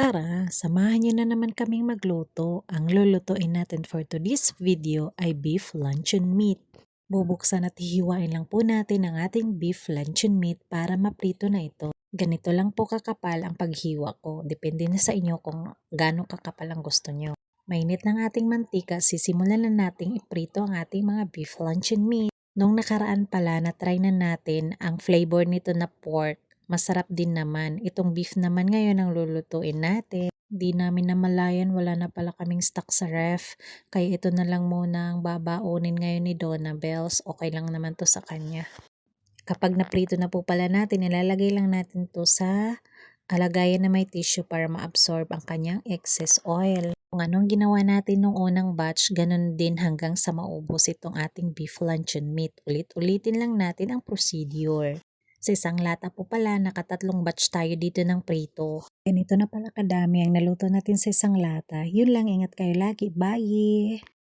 Tara, samahan niyo na naman kaming magluto. Ang lulutuin natin for today's video ay beef luncheon meat. Bubuksan at hihiwain lang po natin ang ating beef luncheon meat para maprito na ito. Ganito lang po kakapal ang paghiwa ko. Depende na sa inyo kung gaano kakapal ang gusto nyo. Mainit ng ating mantika, sisimulan na nating iprito ang ating mga beef luncheon meat. Nung nakaraan pala, na-try na natin ang flavor nito na pork. Masarap din naman. Itong beef naman ngayon ang lulutuin natin. Di namin namalayan, wala na pala kaming stock sa ref. Kaya ito na lang muna ang babaunin ngayon ni Donna Bells. Okay lang naman to sa kanya. Kapag naprito na po pala natin, ilalagay lang natin to sa alagayan na may tissue para ma-absorb ang kanyang excess oil. Kung anong ginawa natin nung unang batch, ganun din hanggang sa maubos itong ating beef luncheon meat. Ulit-ulitin lang natin ang procedure. Sa isang lata po pala, nakatatlong batch tayo dito ng prito. Ganito na pala kadami ang naluto natin sa isang lata. Yun lang, ingat kayo lagi. Bye!